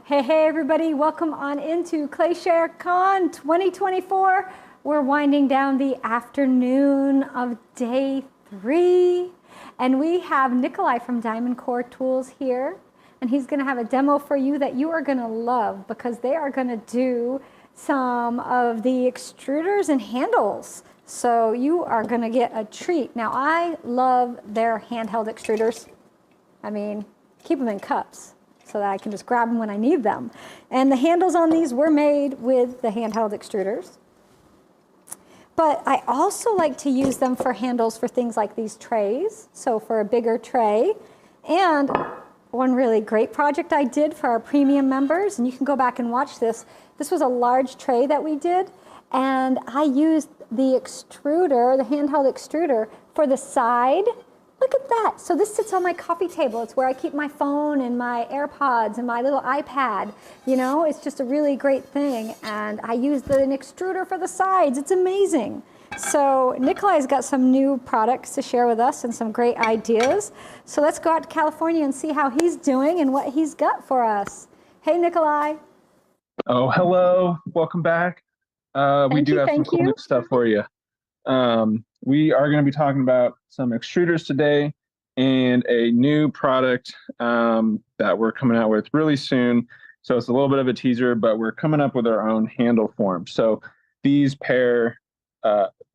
Hey, everybody, welcome on into ClayShareCon 2024. We're winding down the afternoon of day 3, and we have Nicholai from DiamondCore Tools here, and he's going to have a demo for you that you are going to love because they are going to do some of the extruders and handles. So you are going to get a treat. Now, I love their handheld extruders. I mean, keep them in cups so that I can just grab them when I need them. And the handles on these were made with the handheld extruders. But I also like to use them for handles for things like these trays. So for a bigger tray. And one really great project I did for our premium members, and you can go back and watch this. This was a large tray that we did, and I used the extruder, the handheld extruder, for the side. Look at that. So this sits on my coffee table. It's where I keep my phone and my AirPods and my little iPad. You know, it's just a really great thing. And I use an extruder for the sides. It's amazing. So Nicholai's got some new products to share with us and some great ideas. So let's go out to California and see how he's doing and what he's got for us. Hey, Nicholai. Oh, hello. Welcome back. We do have some cool new stuff for you. We are going to be talking about some extruders today and a new product that we're coming out with really soon. So it's a little bit of a teaser, but we're coming up with our own handle form. So these pair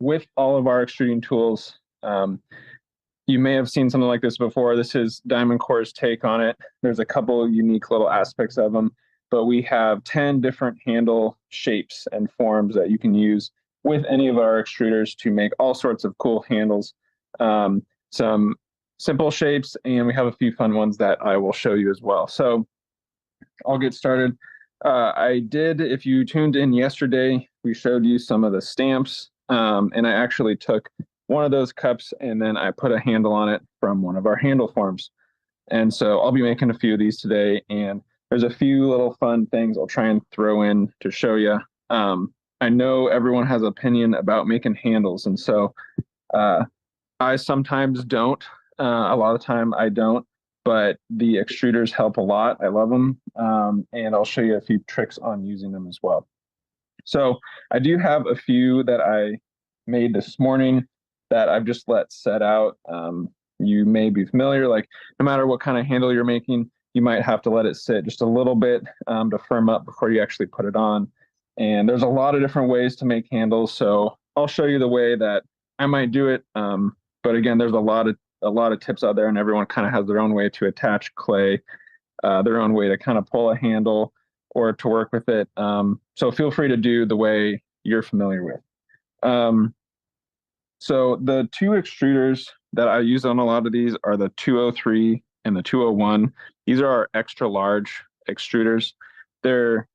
with all of our extruding tools. You may have seen something like this before. This is DiamondCore's take on it. There's a couple unique little aspects of them, but we have 10 different handle shapes and forms that you can use with any of our extruders to make all sorts of cool handles. Some simple shapes, and we have a few fun ones that I will show you as well. So I'll get started. If you tuned in yesterday, we showed you some of the stamps, and I actually took one of those cups and then I put a handle on it from one of our handle forms. And so I'll be making a few of these today, and there's a few little fun things I'll try and throw in to show you. I know everyone has an opinion about making handles, and so I sometimes don't. A lot of the time I don't, but the extruders help a lot. I love them, and I'll show you a few tricks on using them as well. So I do have a few that I made this morning that I've just let set out. You may be familiar, like no matter what kind of handle you're making, you might have to let it sit just a little bit to firm up before you actually put it on. And there's a lot of different ways to make handles, so I'll show you the way that I might do it. But again, there's a lot of tips out there, and everyone kind of has their own way to attach clay, their own way to kind of pull a handle or to work with it. So feel free to do the way you're familiar with. So the two extruders that I use on a lot of these are the 203 and the 201. These are our extra large extruders. They're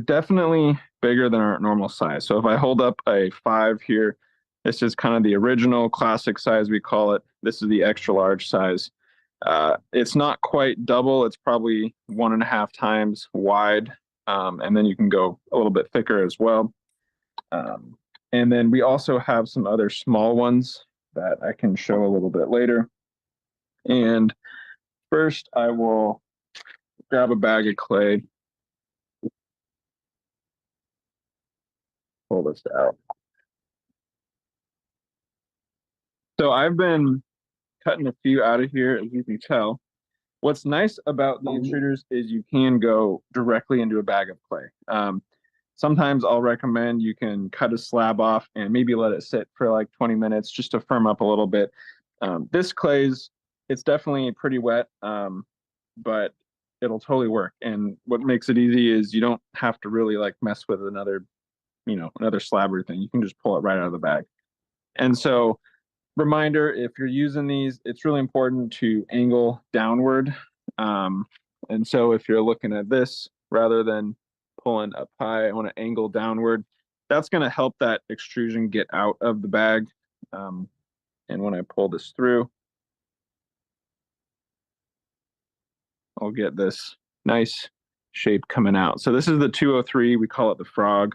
definitely bigger than our normal size. So if I hold up a 5 here, this is kind of the original classic size, we call it. This is the extra large size. It's not quite double. It's probably 1.5 times wide. And then you can go a little bit thicker as well. And then we also have some other small ones that I can show a little bit later. And first I will grab a bag of clay. Pull this out. So I've been cutting a few out of here, as you can tell. What's nice about the extruders is you can go directly into a bag of clay. Sometimes I'll recommend you can cut a slab off and maybe let it sit for like 20 minutes just to firm up a little bit. This clay's, it's definitely pretty wet, but it'll totally work. And what makes it easy is you don't have to really like mess with another slab or thing. You can just pull it right out of the bag. And so reminder, if you're using these, it's really important to angle downward. And so if you're looking at this, rather than pulling up high, I want to angle downward. That's going to help that extrusion get out of the bag. And when I pull this through, I'll get this nice shape coming out. So this is the 203. We call it the frog.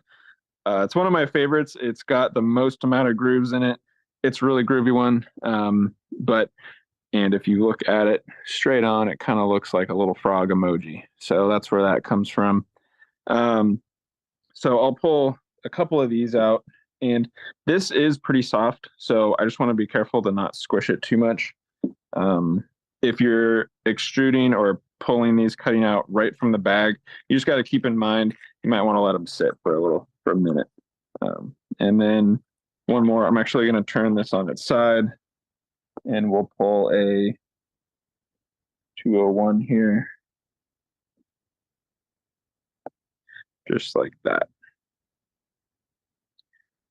It's one of my favorites. It's got the most amount of grooves in it. It's a really groovy one. But And if you look at it straight on, it kind of looks like a little frog emoji. So that's where that comes from. So I'll pull a couple of these out, and this is pretty soft. So I just want to be careful to not squish it too much. If you're extruding or pulling these, cutting out right from the bag, you just got to keep in mind, you might want to let them sit for a minute. And then one more, I'm actually going to turn this on its side, and we'll pull a 201 here. Just like that.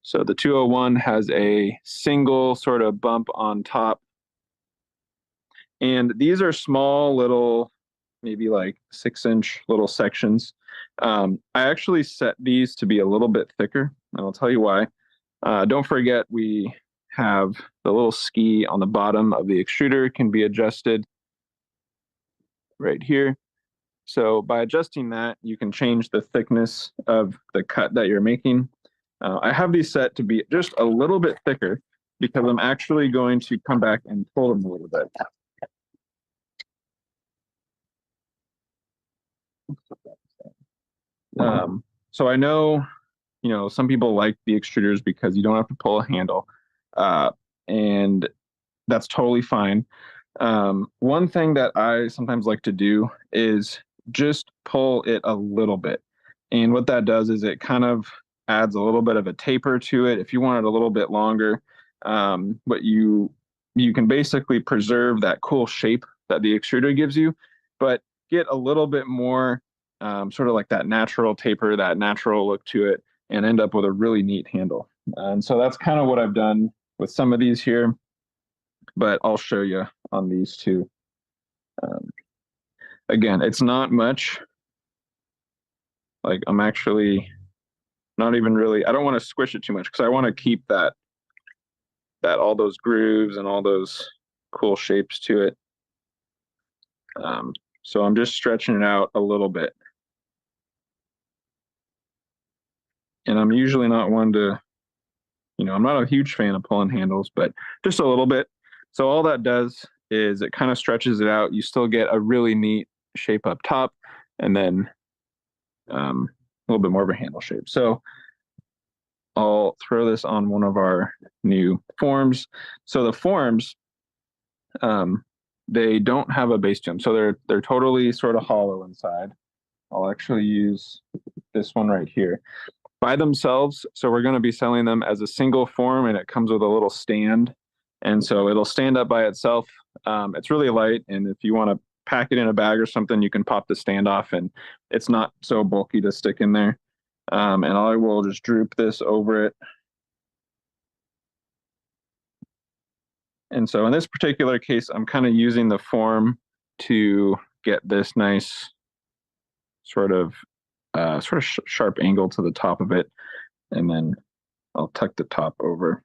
So the 201 has a single sort of bump on top. And these are small little, maybe like 6-inch little sections. I actually set these to be a little bit thicker, and I'll tell you why. Don't forget, we have the little ski on the bottom of the extruder. It can be adjusted right here. So by adjusting that, you can change the thickness of the cut that you're making. I have these set to be just a little bit thicker because I'm actually going to come back and pull them a little bit. So I know, some people like the extruders because you don't have to pull a handle, and that's totally fine. One thing that I sometimes like to do is just pull it a little bit. And what that does is it kind of adds a little bit of a taper to it. If you want it a little bit longer, but you can basically preserve that cool shape that the extruder gives you, but get a little bit more sort of like that natural taper, that natural look to it, and end up with a really neat handle. And so that's kind of what I've done with some of these here, but I'll show you on these two. Again, it's not much. Like, I'm actually not even really, I don't want to squish it too much because I want to keep that all those grooves and all those cool shapes to it. So I'm just stretching it out a little bit. And I'm usually not one to, I'm not a huge fan of pulling handles, but just a little bit. So all that does is it kind of stretches it out. You still get a really neat shape up top, and then a little bit more of a handle shape. So I'll throw this on one of our new forms. So the forms, they don't have a base to them. So they're totally sort of hollow inside. I'll actually use this one right here. By themselves, so we're going to be selling them as a single form, and it comes with a little stand. And so it'll stand up by itself. It's really light, and if you want to pack it in a bag or something, you can pop the stand off, and it's not so bulky to stick in there. And I will just droop this over it. And so in this particular case, I'm kind of using the form to get this nice sort of sharp angle to the top of it. And then I'll tuck the top over.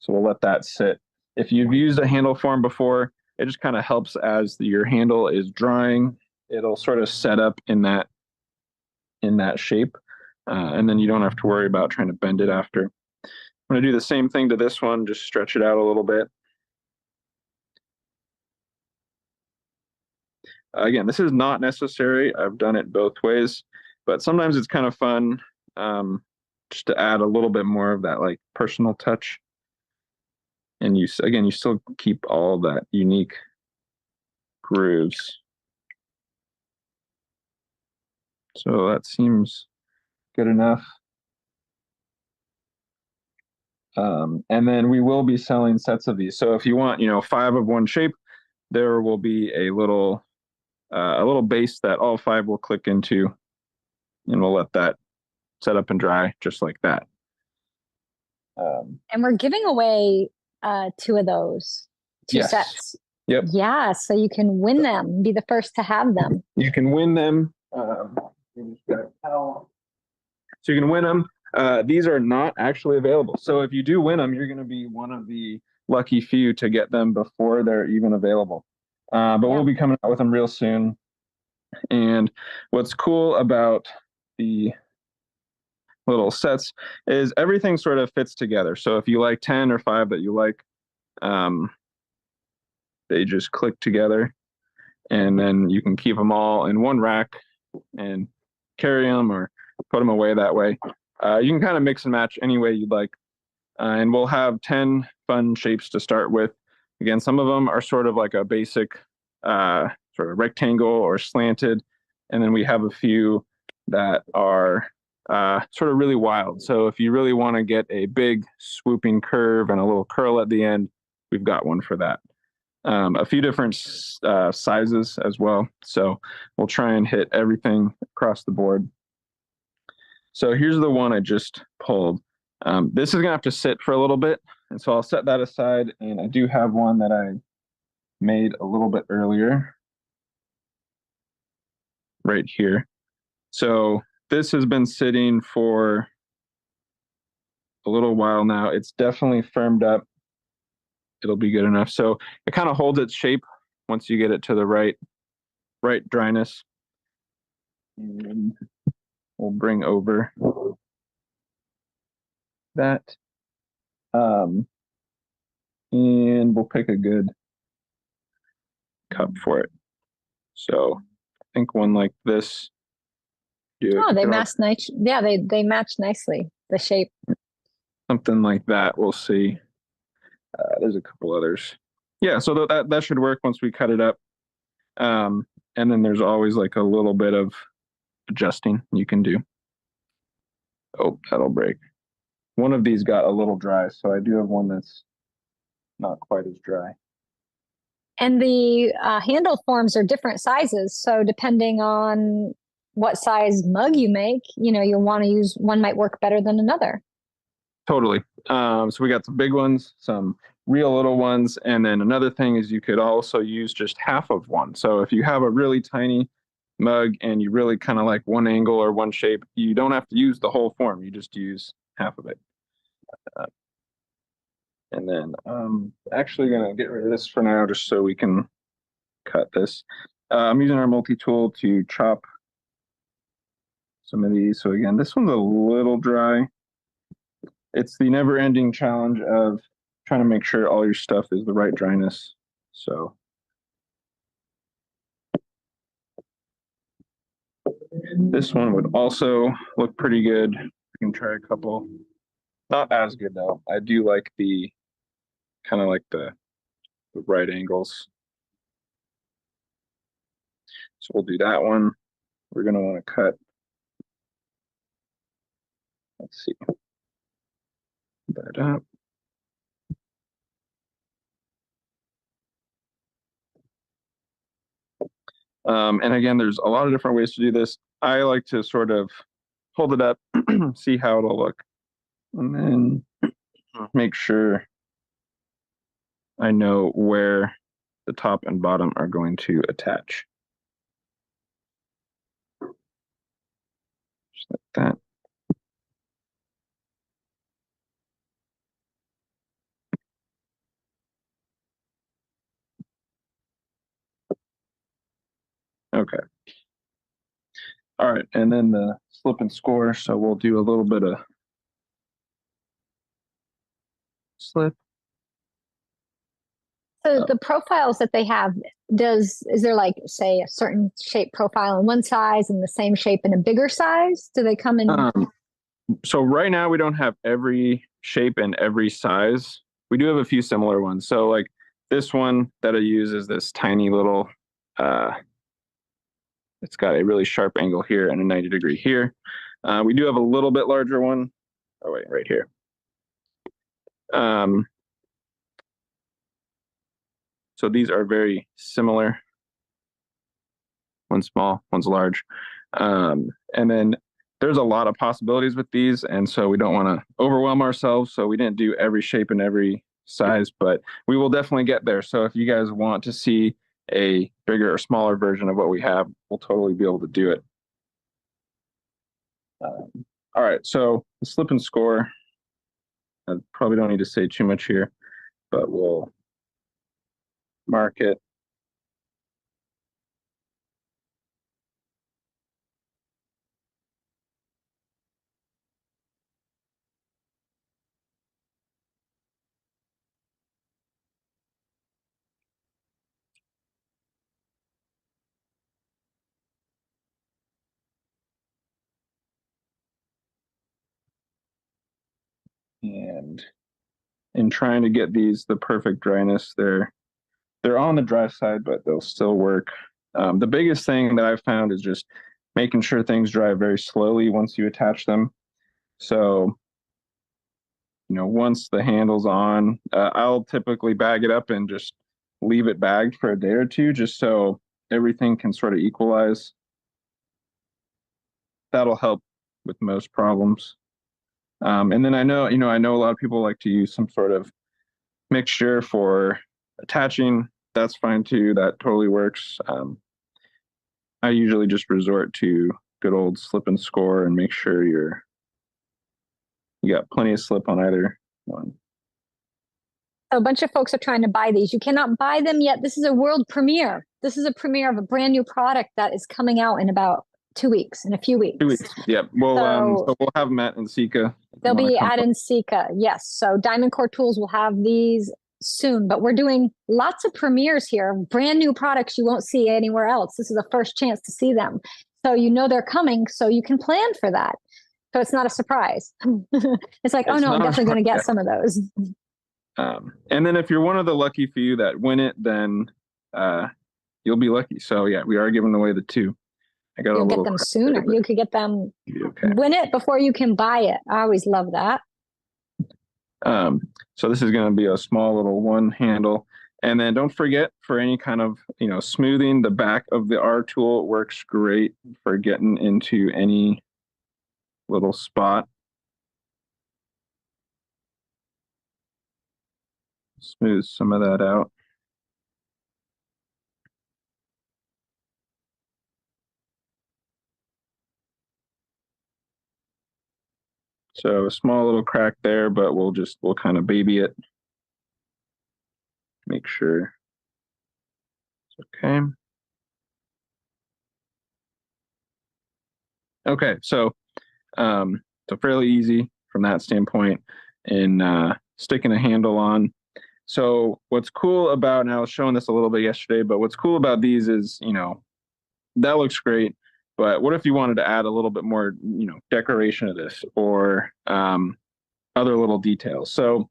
So we'll let that sit. If you've used a handle form before, it just kind of helps as your handle is drying. It'll sort of set up in that shape. And then you don't have to worry about trying to bend it after. I'm going to do the same thing to this one, just stretch it out a little bit. Again, this is not necessary. I've done it both ways, but sometimes it's kind of fun just to add a little bit more of that like personal touch. And you still keep all that unique grooves. So that seems good enough. And then we will be selling sets of these. So if you want, 5 of one shape, there will be a little base that all 5 will click into, and we'll let that set up and dry just like that. And we're giving away 2 of those, 2 yes. sets. Yep. Yeah, so you can win them, be the first to have them. You can win them. So you can win them. These are not actually available. So if you do win them, you're going to be one of the lucky few to get them before they're even available. But we'll be coming out with them real soon. And what's cool about the little sets is everything sort of fits together. So if you like 10 or 5 that you like, they just click together, and then you can keep them all in one rack and carry them or put them away that way. You can kind of mix and match any way you'd like. And we'll have 10 fun shapes to start with. Again, some of them are sort of like a basic sort of rectangle or slanted. And then we have a few that are sort of really wild. So if you really want to get a big swooping curve and a little curl at the end, we've got one for that. A few different sizes as well. So we'll try and hit everything across the board. So here's the one I just pulled. This is gonna have to sit for a little bit, and so I'll set that aside, and I do have one that I made a little bit earlier right here. So this has been sitting for a little while now. It's definitely firmed up. It'll be good enough. So it kind of holds its shape once you get it to the right dryness. And we'll bring over that. And we'll pick a good cup for it. So I think one like this. Oh, they match nice. Yeah, they match nicely. The shape. Something like that. We'll see. There's a couple others. Yeah, so that should work once we cut it up. And then there's always like a little bit of adjusting you can do. Oh, that'll break. One of these got a little dry, so I do have one that's not quite as dry. And the handle forms are different sizes. So depending on what size mug you make, you'll want to use one might work better than another. Totally. So we got some big ones, some real little ones, and then another thing is you could also use just half of one. So if you have a really tiny mug and you really kind of like one angle or one shape, you don't have to use the whole form. You just use half of it. And then I'm actually going to get rid of this for now just so we can cut this. I'm using our multi-tool to chop some of these. So again, this one's a little dry. It's the never-ending challenge of trying to make sure all your stuff is the right dryness. So this one would also look pretty good. We can try a couple. Not as good though. I do like the kind of like the right angles. So we'll do that one. We're going to want to cut. Let's see. That up. And again, there's a lot of different ways to do this. I like to sort of hold it up, see how it'll look, and then make sure I know where the top and bottom are going to attach. Just like that. Okay. All right, and then the slip and score. So we'll do a little bit of slip. So the profiles that they have, is there like, say, a certain shape profile in one size and the same shape in a bigger size? Do they come in? So right now we don't have every shape and every size. We do have a few similar ones. So like this one that I use is this tiny little, it's got a really sharp angle here and a 90-degree here. We do have a little bit larger one. Oh wait, right here. So these are very similar. One's small, one's large. And then there's a lot of possibilities with these, and so we don't want to overwhelm ourselves. So we didn't do every shape and every size, but we will definitely get there. So if you guys want to see a bigger or smaller version of what we have, we'll totally be able to do it. All right, so the slip and score, I probably don't need to say too much here, but we'll mark it. And in trying to get these the perfect dryness, they're on the dry side, but they'll still work. The biggest thing that I've found is just making sure things dry very slowly once you attach them. So, once the handle's on, I'll typically bag it up and just leave it bagged for a day or two, just so everything can sort of equalize. That'll help with most problems. And then I know a lot of people like to use some sort of mixture for attaching. That's fine too. That totally works. I usually just resort to good old slip and score and make sure you got plenty of slip on either one. A bunch of folks are trying to buy these. You cannot buy them yet. This is a world premiere. This is a premiere of a brand new product that is coming out in about 2 weeks, in a few weeks. 2 weeks. Yeah. Well, so we'll have them at NCECA. They'll be at NCECA. Yes. So DiamondCore Tools will have these soon, but we're doing lots of premieres here, brand new products you won't see anywhere else. This is the first chance to see them. So they're coming, so you can plan for that. So it's not a surprise. It's like, oh no, I'm definitely going to get some of those. And then if you're one of the lucky few that win it, then you'll be lucky. So yeah, we are giving away the 2. You'll get them sooner. You could get them, win it before you can buy it. I always love that. So this is going to be a small little one handle. And then don't forget, for any kind of, smoothing, the back of the R tool works great for getting into any little spot. Smooth some of that out. So a small little crack there, but we'll kind of baby it. Make sure it's okay. Okay, so fairly easy from that standpoint in sticking a handle on. So what's cool about, and I was showing this a little bit yesterday, but what's cool about these is, that looks great. But what if you wanted to add a little bit more, decoration to this, or other little details? So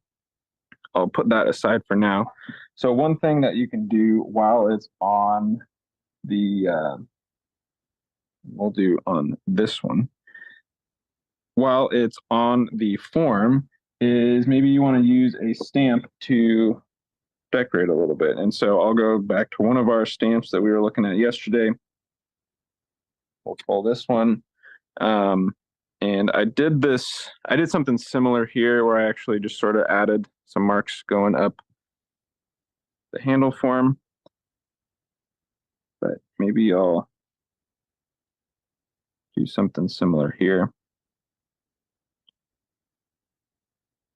I'll put that aside for now. So one thing that you can do while it's on we'll do on this one, while it's on the form, is maybe you want to use a stamp to decorate a little bit. And so I'll go back to one of our stamps that we were looking at yesterday. We'll pull this one. And I did something similar here where I actually just sort of added some marks going up the handle form. But maybe I'll do something similar here.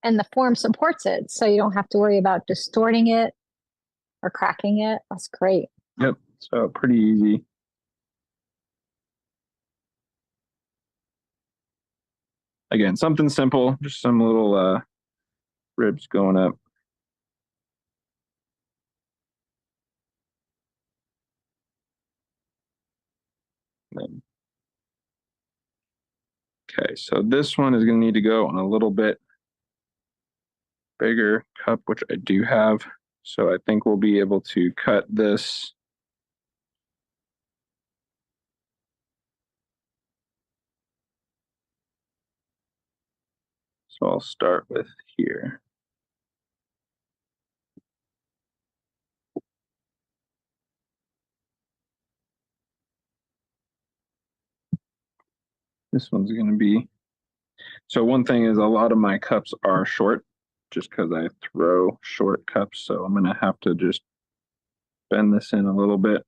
And the form supports it, so you don't have to worry about distorting it or cracking it. That's great. Yep, so pretty easy. Again, something simple, just some little ribs going up. Okay, so this one is going to need to go on a little bit bigger cup, which I do have. So I think we'll be able to cut this. So I'll start with here. This one's going to be, so one thing is a lot of my cups are short just because I throw short cups. So I'm going to have to just bend this in a little bit.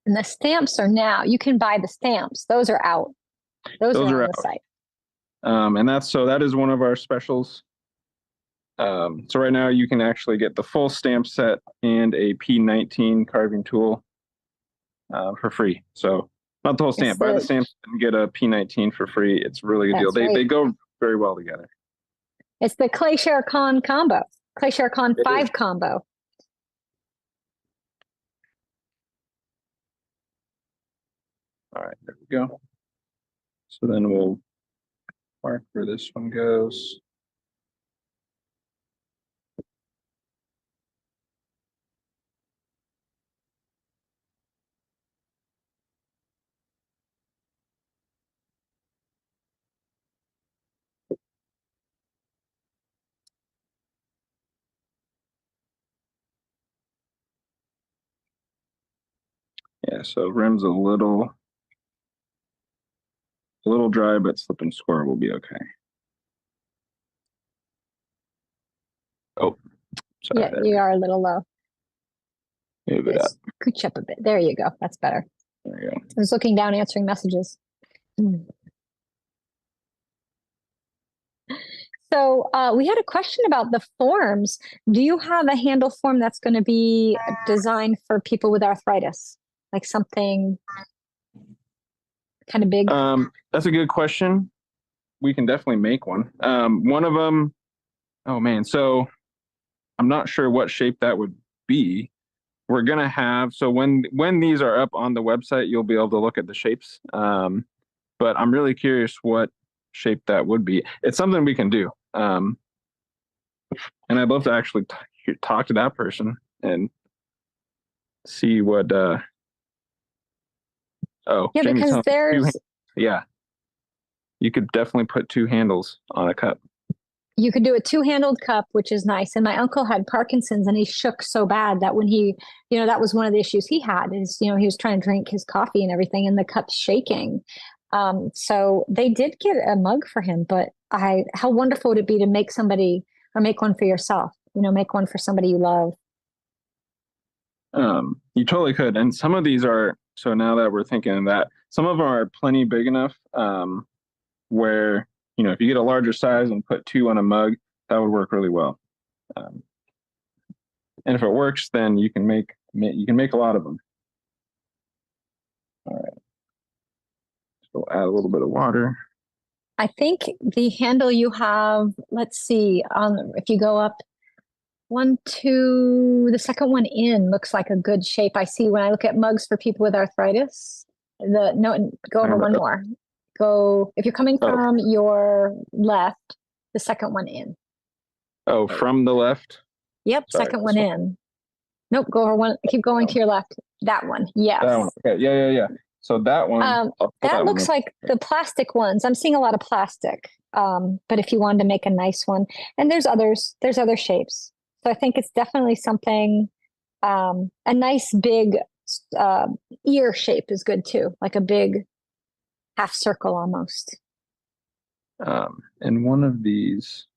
And the stamps are now, you can buy the stamps. Those are out. Those are on the site. And that is one of our specials. So right now you can actually get the full stamp set and a P19 carving tool for free. So not the whole stamp, buy the stamp and get a P19 for free. It's really a good deal. They go very well together. It's the ClayShare Con combo, ClayShare Con 5 combo. All right, there we go. So then we'll mark where this one goes. Yeah, so rim's a little dry, but slip and score will be okay. Oh, sorry. Yeah, you are a little low. Move it up. Scooch up a bit. There you go. That's better. There you go. I was looking down, answering messages. So we had a question about the forms. Do you have a handle form that's going to be designed for people with arthritis? Like something kind of big? That's a good question. We can definitely make one. One of them, oh man, so I'm not sure what shape that would be. We're gonna have, so when these are up on the website, you'll be able to look at the shapes. But I'm really curious what shape that would be. It's something we can do. And I'd love to actually talk to that person and see what oh yeah, Jamie's because there's yeah, you could definitely put 2 handles on a cup. You could do a 2-handled cup, which is nice. And my uncle had Parkinson's and he shook so bad that when he, that was one of the issues he had is, he was trying to drink his coffee and everything and the cup's shaking. So they did get a mug for him, but how wonderful would it be to make somebody or make one for yourself, make one for somebody you love. You totally could. And some of these are, so now that we're thinking of that, some of them are plenty big enough where, if you get a larger size and put 2 on a mug, that would work really well. And if it works, then you can make a lot of them. All right. So we'll add a little bit of water. I think the handle you have, let's see, if you go up 1, 2, the second one in looks like a good shape. I see when I look at mugs for people with arthritis. Go over one more. Go, if you're coming from your left, the second one in. Oh, from the left? Yep, sorry, second one in. Nope, go over one, keep going to your left. That one, yes. That one, okay, yeah. So that one. That looks like the plastic ones. I'm seeing a lot of plastic, but if you wanted to make a nice one, and there's other shapes. So I think it's definitely something, a nice big ear shape is good too, like a big half circle almost. And one of these,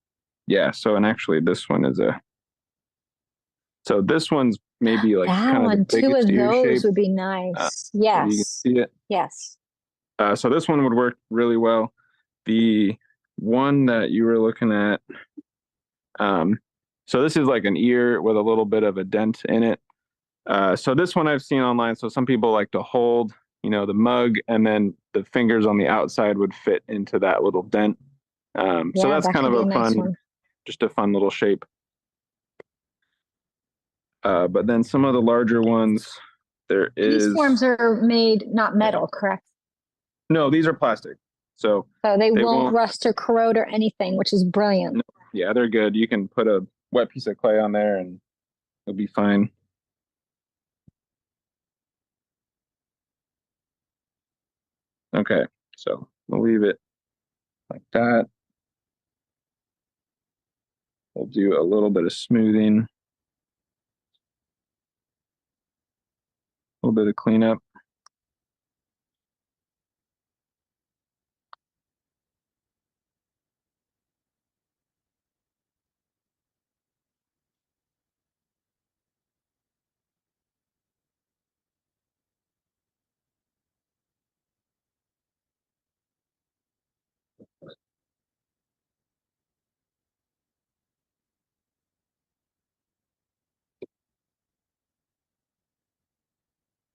yeah. So, and actually this one is so this one's maybe like that kind one, of the 2 of those shape. would be nice. Yes. You can see it. Yes. So this one would work really well. The one that you were looking at, so this is like an ear with a little bit of a dent in it. So this one I've seen online. So some people like to hold, the mug, and then the fingers on the outside would fit into that little dent. So that's kind of a fun, just a fun little shape. But then some of the larger ones, These forms are made not metal, correct? No, these are plastic. So they won't rust or corrode or anything, which is brilliant. No, yeah, they're good. You can put a wet piece of clay on there and it'll be fine. Okay, so we'll leave it like that. We'll do a little bit of smoothing, a little bit of cleanup.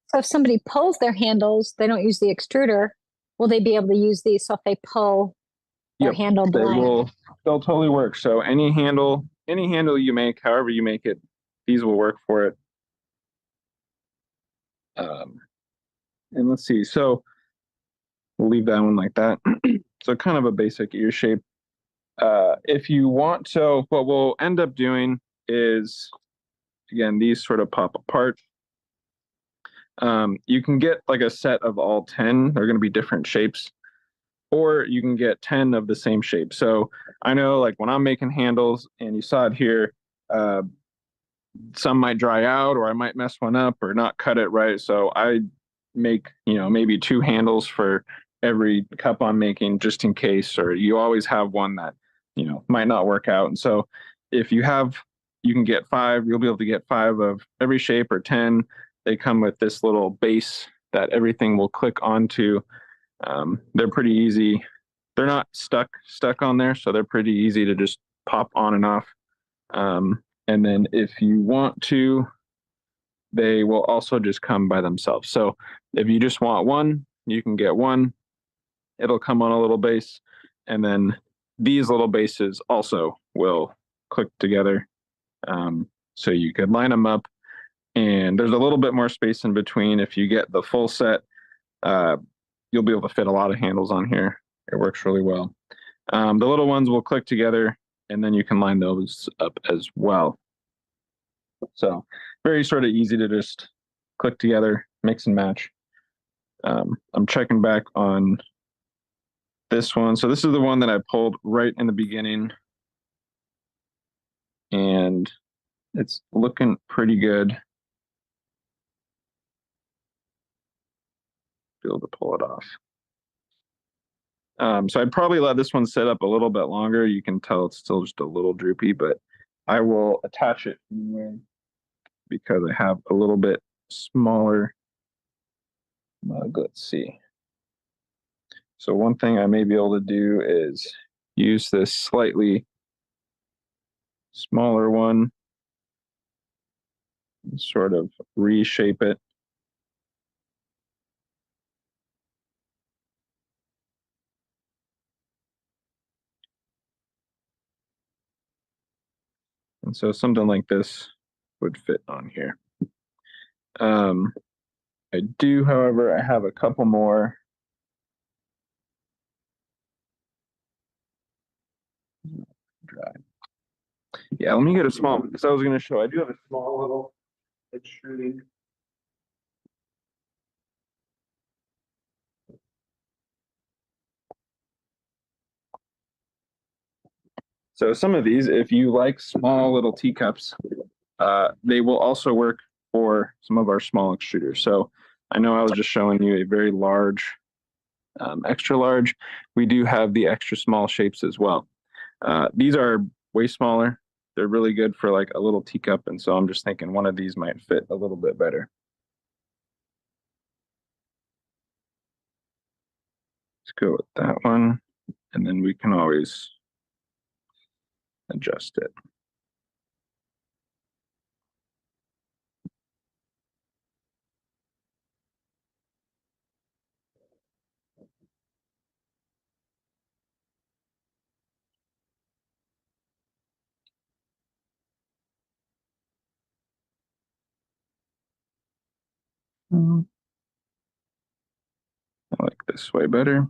So if somebody pulls their handles, they don't use the extruder, will they be able to use these? So if they pull Yep, handle blank. They'll totally work. So any handle you make, however you make it, these will work for it. And let's see. So we'll leave that one like that. So kind of a basic ear shape. If you want, so what we'll end up doing is, again, these sort of pop apart. You can get like a set of all 10. They're going to be different shapes. Or you can get 10 of the same shape. So I know like when I'm making handles, and you saw it here, some might dry out, or I might mess one up or not cut it right. So I make, maybe 2 handles for every cup I'm making just in case, or you always have one that, might not work out. And so if you can get 5, you'll be able to get 5 of every shape, or 10. They come with this little base that everything will click onto. They're pretty easy. They're not stuck on there, so they're pretty easy to just pop on and off. And then if you want to, they will also just come by themselves. So if you just want one, you can get one. It'll come on a little base, and then these little bases also will click together. So you could line them up, and there's a little bit more space in between. If you get the full set, you'll be able to fit a lot of handles on here. It works really well. The little ones will click together, and then you can line those up as well. So very sort of easy to just click together, mix and match. I'm checking back on this one. So this is the one that I pulled right in the beginning, and it's looking pretty good. Be able to pull it off. So I'd probably let this one sit up a little bit longer. You can tell it's still just a little droopy, but I will attach it anyway because I have a little bit smaller mug. Let's see. So one thing I may be able to do is use this slightly smaller one, and sort of reshape it. And so something like this would fit on here. I do, however, I have a couple more. Dry. Yeah, let me get a small, because I was going to show, I do have a small little extruding. So some of these, if you like small little teacups, they will also work for some of our small extruders. So I know I was just showing you a very large, extra large. We do have the extra small shapes as well. These are way smaller. They're really good for like a little teacup. And so I'm just thinking one of these might fit a little bit better. Let's go with that one. And then we can always adjust it. I like this way better.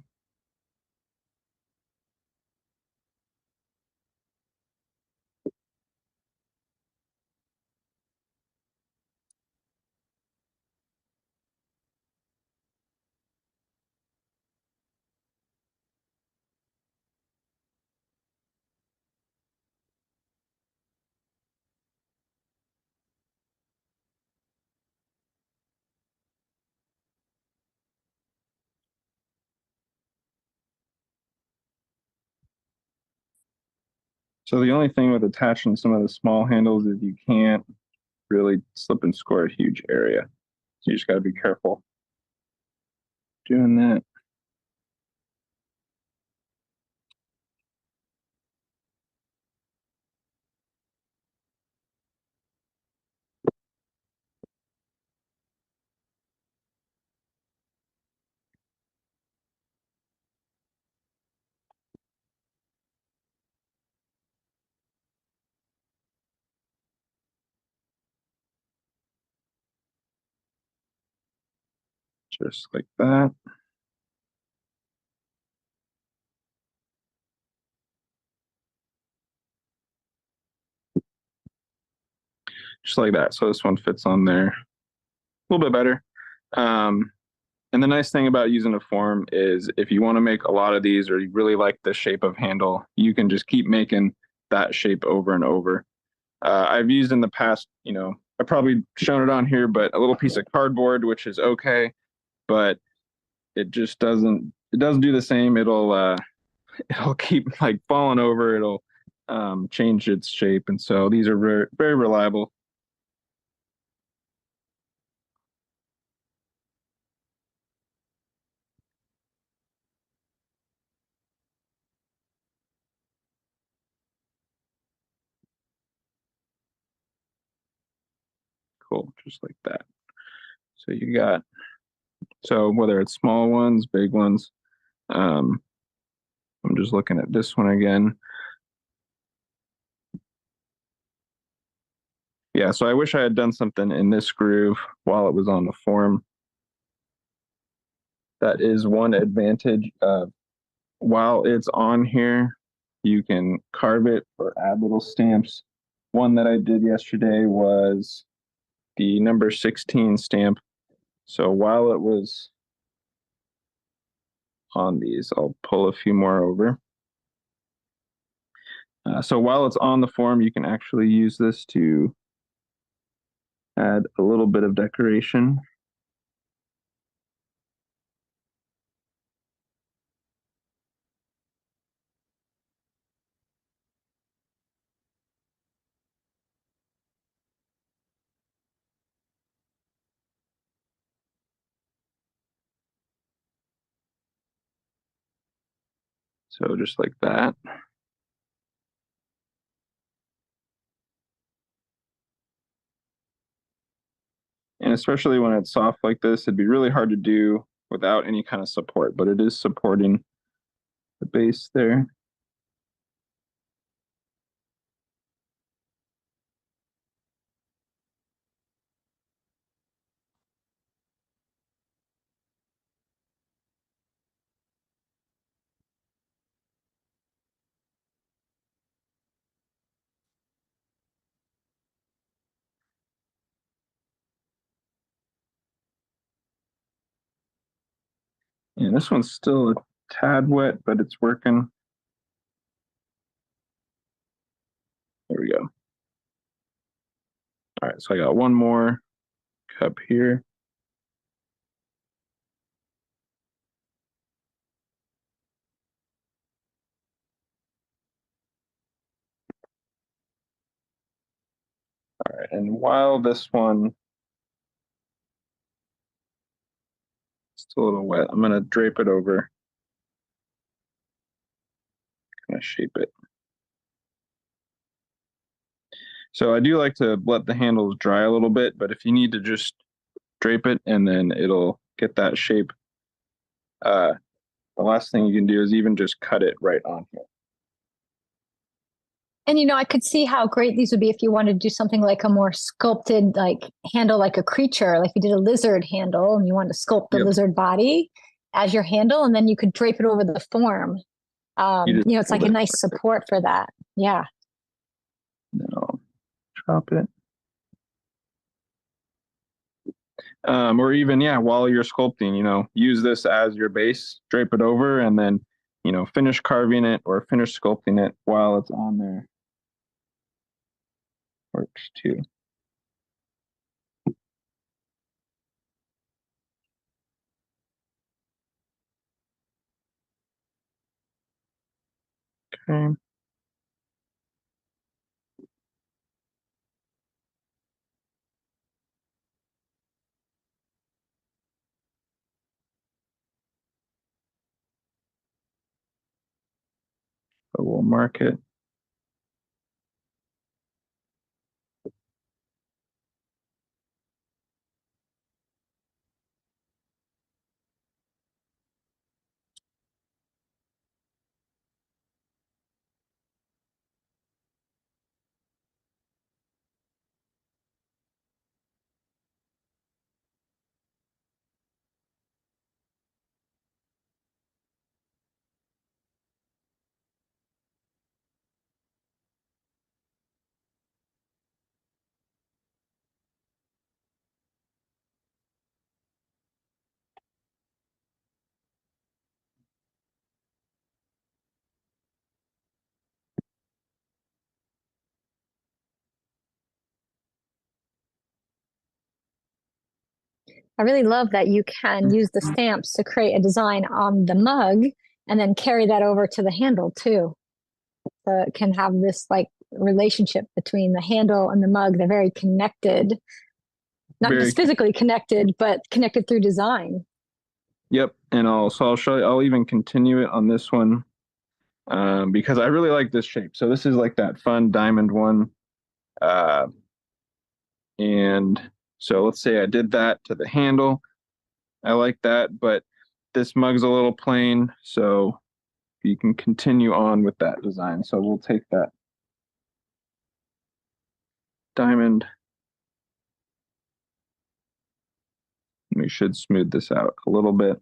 So the only thing with attaching some of the small handles is you can't really slip and score a huge area. So you just got to be careful doing that. Just like that. Just like that. So this one fits on there a little bit better. And the nice thing about using a form is if you want to make a lot of these or you really like the shape of handle, you can just keep making that shape over and over. I've used in the past, I've probably shown it on here, but a little piece of cardboard, which is okay, but it just doesn't do the same. It'll keep like falling over. It'll change its shape. And so these are very, very reliable. Cool, just like that. So you got, so whether it's small ones, big ones, I'm just looking at this one again. Yeah, so I wish I had done something in this groove while it was on the form. That is one advantage of while it's on here, you can carve it or add little stamps. One that I did yesterday was the number 16 stamp. So while it was on these, I'll pull a few more over. So while it's on the form, you can actually use this to add a little bit of decoration. So just like that. And especially when it's soft like this, it'd be really hard to do without any kind of support, but it is supporting the base there. And this one's still a tad wet, but it's working. There we go. All right, so I got one more cup here. All right, and while this one is still a little wet, I'm gonna drape it over, kind of shape it. So I do like to let the handles dry a little bit, but if you need to just drape it and then it'll get that shape, the last thing you can do is even just cut it right on here. And I could see how great these would be if you wanted to do something like a more sculpted, like handle, like a creature, like you did a lizard handle and you wanted to sculpt the lizard body as your handle, and then you could drape it over the form. It's like a nice support for that. Yeah. Then I'll chop it. Or even, while you're sculpting, use this as your base, drape it over, and then, finish carving it or finish sculpting it while it's on there. Works too. Okay. So we'll mark it. I really love that you can use the stamps to create a design on the mug and then carry that over to the handle too. So it can have this like relationship between the handle and the mug. They're very connected, not just physically connected, but connected through design. Yep. And I'll show you, I'll even continue it on this one because I really like this shape. So this is like that fun diamond one. And so let's say I did that to the handle. I like that, but this mug's a little plain, so you can continue on with that design. So we'll take that diamond. We should smooth this out a little bit.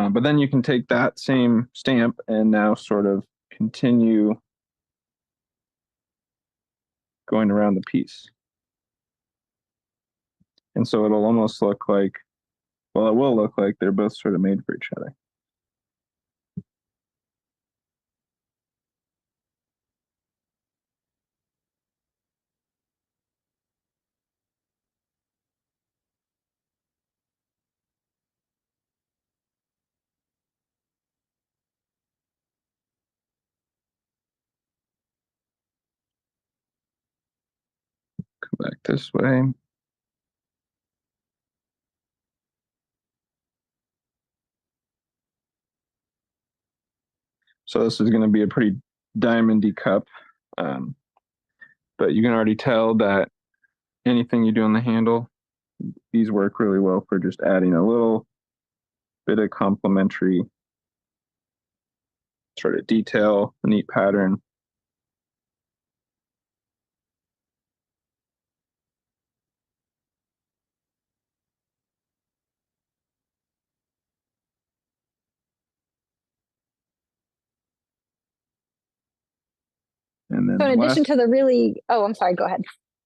But then you can take that same stamp and now sort of continue going around the piece. And so it'll almost look like, well, it will look like they're both sort of made for each other. Come back this way. So this is going to be a pretty diamondy cup, but you can already tell that anything you do on the handle, these work really well for just adding a little bit of complementary sort of detail, a neat pattern. And then so in addition to the really, oh, I'm sorry, go ahead.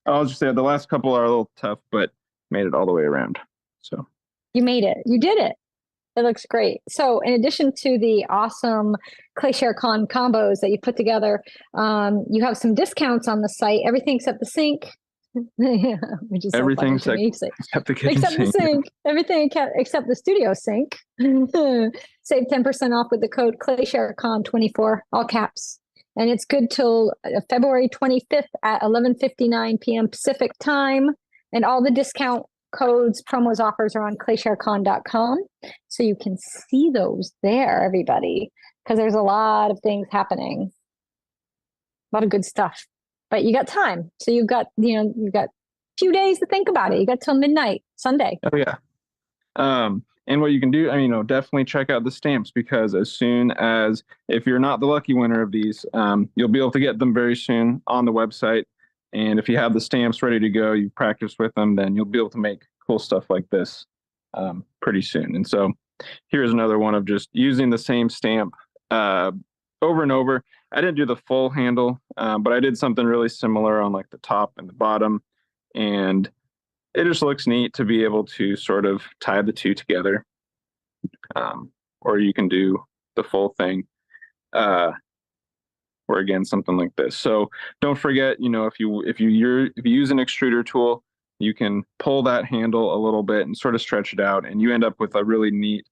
I'll just say the last couple are a little tough, but made it all the way around. So you made it. You did it. It looks great. So in addition to the awesome ClayShareCon combos that you put together, you have some discounts on the site, everything except the sink. Which is everything so funny except the kitchen except sink. The sink. Everything except the studio sink. Save 10% off with the code ClayShareCon24, all caps. And it's good till February 25th at 11:59 p.m. Pacific time. And all the discount codes, promos, offers are on claysharecon.com. So you can see those there, everybody, because there's a lot of things happening. A lot of good stuff. But you got time. So you've got a few days to think about it. You got till midnight, Sunday. Oh, yeah. And what you can do, definitely check out the stamps, because as soon as, if you're not the lucky winner of these, you'll be able to get them very soon on the website. And if you have the stamps ready to go, you practice with them, then you'll be able to make cool stuff like this pretty soon. And so here's another one of just using the same stamp over and over. I didn't do the full handle, but I did something really similar on like the top and the bottom. And it just looks neat to be able to sort of tie the two together. Or you can do the full thing. Or again, something like this. So don't forget, if you use an extruder tool, you can pull that handle a little bit and sort of stretch it out, and you end up with a really neat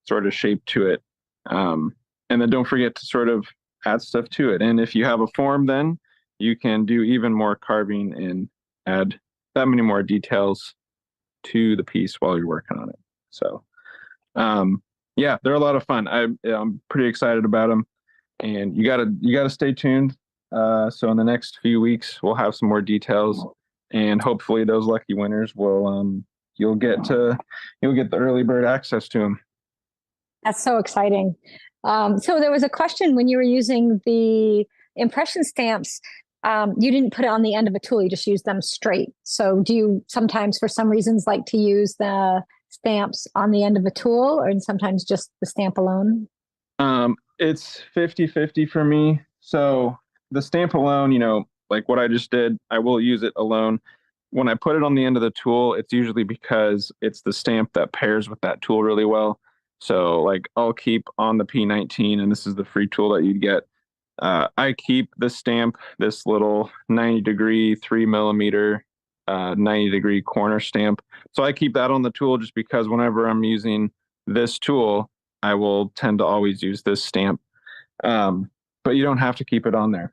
sort of shape to it. And then don't forget to sort of add stuff to it. And if you have a form, then you can do even more carving and add that many more details to the piece while you're working on it. So yeah, they're a lot of fun. I'm pretty excited about them, and you gotta stay tuned. So in the next few weeks, we'll have some more details, and hopefully those lucky winners will you'll get the early bird access to them. That's so exciting. So there was a question when you were using the impression stamps. You didn't put it on the end of a tool, you just used them straight. So do you sometimes, for some reasons, like to use the stamps on the end of a tool, or sometimes just the stamp alone? It's 50-50 for me. So the stamp alone, like what I just did, I will use it alone. When I put it on the end of the tool, it's usually because it's the stamp that pairs with that tool really well. So like I'll keep on the P19, and this is the free tool that you'd get. I keep the stamp, this little 90-degree, 3 millimeter, 90-degree corner stamp. So I keep that on the tool just because whenever I'm using this tool, I will tend to always use this stamp. But you don't have to keep it on there.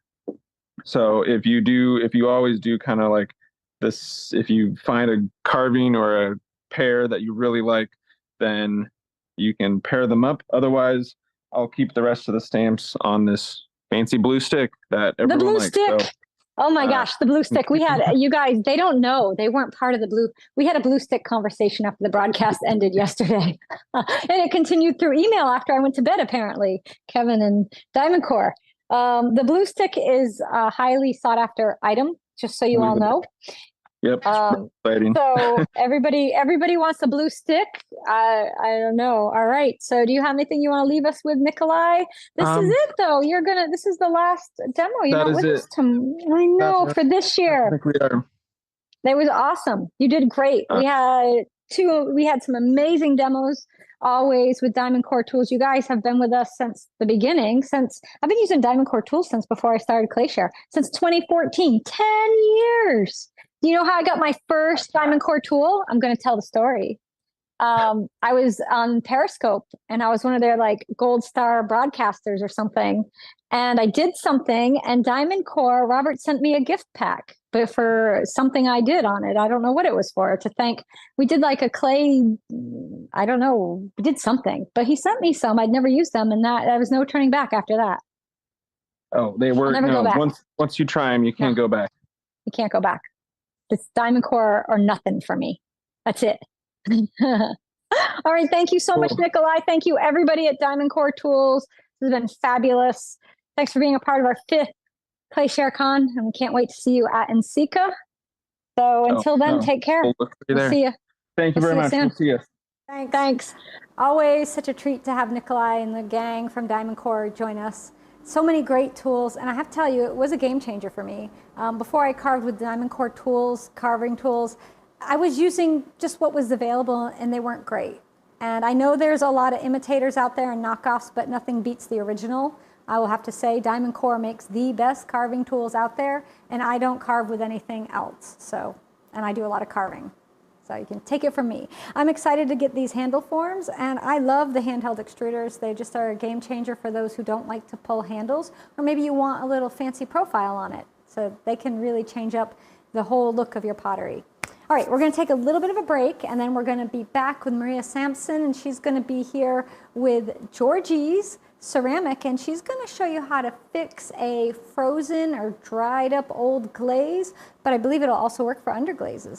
So if you always do kind of like this, if you find a carving or a pair that you really like, then you can pair them up. Otherwise, I'll keep the rest of the stamps on this fancy blue stick that everyone the blue likes. Stick. So, oh my gosh, the blue stick. We had, you guys, they don't know. They weren't part of the blue. We had a blue stick conversation after the broadcast ended yesterday. And it continued through email after I went to bed, apparently, Kevin and DiamondCore. The blue stick is a highly sought after item, just so you all know. Yep. Exciting. So everybody wants a blue stick. I don't know. All right. So do you have anything you want to leave us with, Nicholai? This is it though. This is the last demo. You're not with us I know, for this year. I think we are. That was awesome. You did great. We had some amazing demos always with DiamondCore tools. You guys have been with us since the beginning. I've been using DiamondCore tools since before I started ClayShare, since 2014, 10 years. Do you know how I got my first DiamondCore tool? I'm going to tell the story. I was on Periscope and I was one of their like gold star broadcasters or something. And I did something, and DiamondCore, Robert sent me a gift pack, but for something I did on it. I don't know what it was for, to thank. We did like a clay, I don't know, we did something, but he sent me some. I'd never used them, and that was no turning back after that. Oh, they were, never go back. Once you try them, you can't go back. You can't go back. It's DiamondCore or nothing for me. That's it. All right. Thank you so much, Nicholai. Thank you, everybody at DiamondCore Tools. This has been fabulous. Thanks for being a part of our 5th ClayShare Con, and we can't wait to see you at NCECA. So until then, take care. We'll see you. Thank you very much. We'll see you. Thanks. Always such a treat to have Nicholai and the gang from DiamondCore join us. So many great tools, and I have to tell you, it was a game changer for me. Before I carved with DiamondCore tools, carving tools, I was using just what was available, and they weren't great. And I know there's a lot of imitators out there and knockoffs, but nothing beats the original. I will have to say DiamondCore makes the best carving tools out there, and I don't carve with anything else. So, and I do a lot of carving. So you can take it from me. I'm excited to get these handle forms, and I love the handheld extruders. They just are a game changer for those who don't like to pull handles, or maybe you want a little fancy profile on it. So they can really change up the whole look of your pottery. All right, we're going to take a little bit of a break, and then we're going to be back with Maria Sampson, and she's going to be here with Georgie's ceramic, and she's going to show you how to fix a frozen or dried up old glaze, but I believe it'll also work for underglazes.